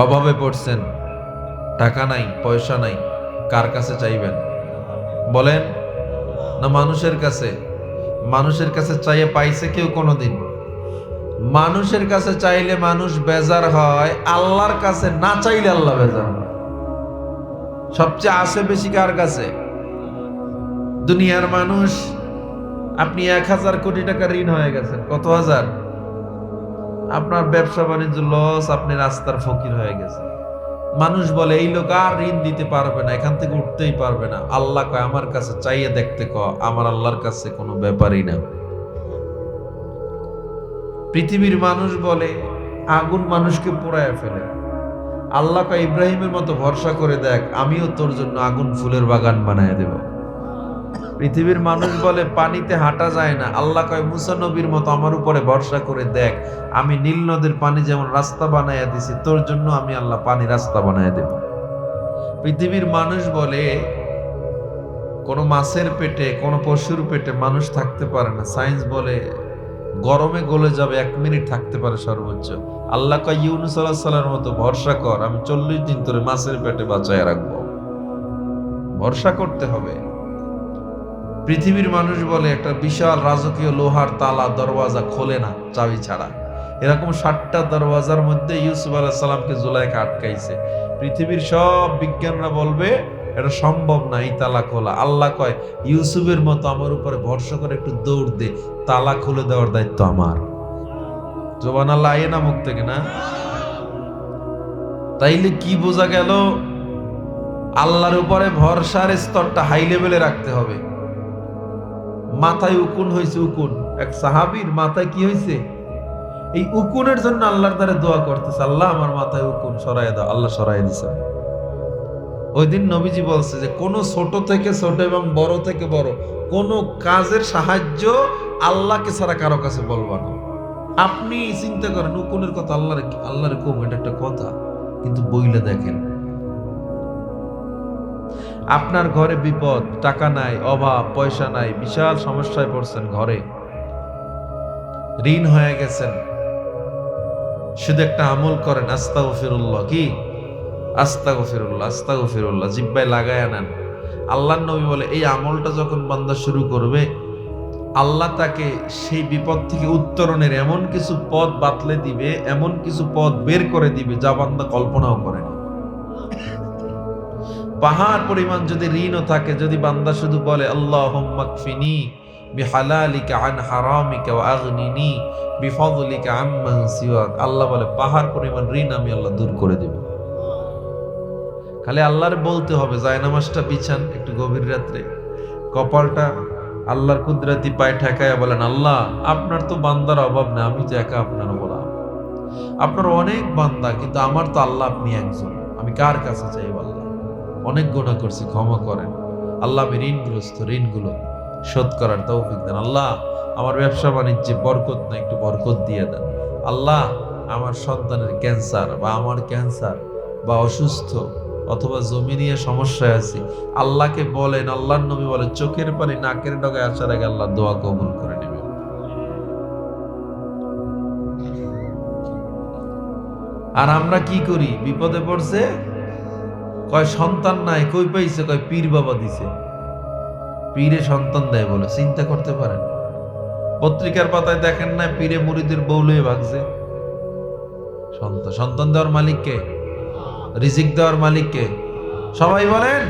অভাবে পড়ছেন, টাকা নাই, পয়সা নাই, কার কাছে চাইবেন বলেন? না মানুষের কাছে? মানুষের কাছে চাইয়ে পাইছে কেউ কোনোদিন? মানুষের কাছে চাইলে মানুষ বেজার হয়, আল্লাহর কাছে না চাইলে আল্লাহ বেজার হয়। সবচেয়ে আসে বেশি কার কাছে? দুনিয়ার মানুষ। আপনি 1,000 কোটি টাকা ঋণ হয়ে গেছেন, কত হাজার? আপনার ব্যবসা বাণিজ্য লস, আপনি রাস্তার ফকির হয়ে গেছেন। মানুষ বলে এই লোক আর ঋণ দিতে পারবে না, এখান থেকে উঠতেই পারবে না। আল্লাহ কয় আমার কাছে চাইয়ে দেখতে আমার আল্লাহর কাছে কোনো ব্যাপারই না। পৃথিবীর মানুষ বলে আগুন মানুষকে পোড়ায় ফেলে। আল্লাহ কয় ইব্রাহিমের মতো ভরসা করে দেখ, আমিও তোর জন্য আগুন ফুলের বাগান বানায় দেব। পৃথিবীর মানুষ বলে পানিতে হাঁটা যায় না। আল্লাহ কয় মুসা নবীর মতো আমার উপরে ভরসা করে দেখ, আমি নীল নদের পানি যেমন রাস্তা বানাইয়া দিছি, তোর জন্য আমি আল্লাহ পানি রাস্তা বানায় দেব। পৃথিবীর মানুষ বলে কোন মাছের পেটে, কোন পশুর পেটে মানুষ থাকতে পারে না। সায়েন্স বলে গরমে গলে যাবে, 1 মিনিট থাকতে পারে সর্বোচ্চ। আল্লাহ কয় ইউনূস আলাইহিস সালামের মতো ভরসা কর, আমি 40 দিন ধরে মাছের পেটে বাঁচায় রাখবো। ভরসা করতে হবে। পৃথিবীর মানুষ বলে একটা বিশাল রাজকীয় লোহার তালা দরওয়াজা খোলে না চাবি ছাড়া। এরকম 60টা দরওয়াজার মধ্যে ইউসুফ আলাইহিস সালামকে জুলাইখা আটকাইছে। পৃথিবীর সব বিজ্ঞানরা বলবে এটা সম্ভব না এই তালা খোলা। আল্লাহ কয় ইউসুফের মতো আমার উপরে ভরসা করে একটু দৌড় দে, তালা খুলে দেওয়ার দায়িত্ব আমার। সুবহানাল্লাহ, আয়ে না মুখ থেকে না? তাইলে কি বোঝা গেল? আল্লাহর উপরে ভরসার স্তরটা হাই লেভেলে রাখতে হবে। মাথায় উকুন হয়েছে, উকুন। এক সাহাবীর মাথায় কি হয়েছে? এই উকুনের জন্য আল্লাহর দ্বারে দোয়া করতেছে, আল্লাহ আমার মাথায় উকুন সরাই দাও। আল্লাহ সরাই দিছে। ওই দিন নবীজি বলছে যে কোন ছোট থেকে ছোট এবং বড় থেকে বড় কোন কাজের সাহায্য আল্লাহকে ছাড়া কারো কাছে বলবা না। আপনি চিন্তা করেন উকুনের কথা, আল্লাহর কম, এটা একটা কথা, কিন্তু বইলে দেখেন আপনার ঘরে বিপদ, টাকা নাই, অভাব, পয়সা নাই, বিশাল সমস্যায় পড়ছেন, ঘরে ঋণ হয়ে গেছেন। শুধু একটা আমল করেন, আস্তাগফিরুল্লাহ। কি? আস্তাগফিরুল্লাহ, আস্তাগফিরুল্লাহ জিহ্বায় লাগায়া নেন। আল্লাহর নবী বলে এই আমলটা যখন বান্দা শুরু করবে, আল্লাহ তাকে সেই বিপদ থেকে উত্তরণের এমন কিছু পথ বাতলে দিবে, এমন কিছু পথ বের করে দিবে যা বান্দা কল্পনাও করেনি। পাহাড় পরিমাণ যদি ঋণও থাকে, যদি বান্দা শুধু বলে আল্লাহুম্মা কফিনি বিহালালিকা আন হারামিকা ওয়া আগনিনি বিফাদলিকা আম্মান সিওয়াক, আল্লাহ বলে পাহাড় পরিমাণ ঋণ আমি আল্লাহ দূর করে দেব। খালি আল্লাহর বলতে হবে, জায়নামাজটা বিছান একটু গভীর রাত্রে, কপালটা আল্লাহর কুদরতি পায়ে ঠেকায়া বলেন আল্লাহ আপনার তো বান্দার অভাব না, আমি তো একা আপনার গোলাম। আপনার অনেক বান্দা, কিন্তু আমার তো আল্লাহ আপনি একজন, আমি কার কাছে চাইব? আল্লাহ অনেক গুনাহ করছি, ক্ষমা করেন। আল্লাহ আমি ঋণগ্রস্ত, ঋণগুলো শোধ করার তৌফিক দেন। আল্লাহ আমার ব্যবসা বাণিজ্যে বরকত না, একটু বরকত দিয়ে দেন। আল্লাহ আমার সন্তানের ক্যান্সার বা আমার ক্যান্সার বা অসুস্থ অথবা জমি নিয়ে সমস্যায় আছি, আল্লাহকে বলেন। আল্লাহর নবী বলে চোখের পানি নাকের ডগায় আসার আগে আল্লাহ দোয়া কবুল করে নেবে। আর আমরা কি করি? বিপদে পড়ছে, কয় সন্তান নাই, কই পাইছে? কয় পীর বাবা দিছে। পীরে সন্তান দেয় বলে, চিন্তা করতে পারেন? পত্রিকার পাতায় দেখেন না পীরে মুরিদের বউ লয়ে ভাগছে। সন্তান দেওয়ার মালিক কে? রিজিক দেওয়ার মালিক কে? সবাই বলেন।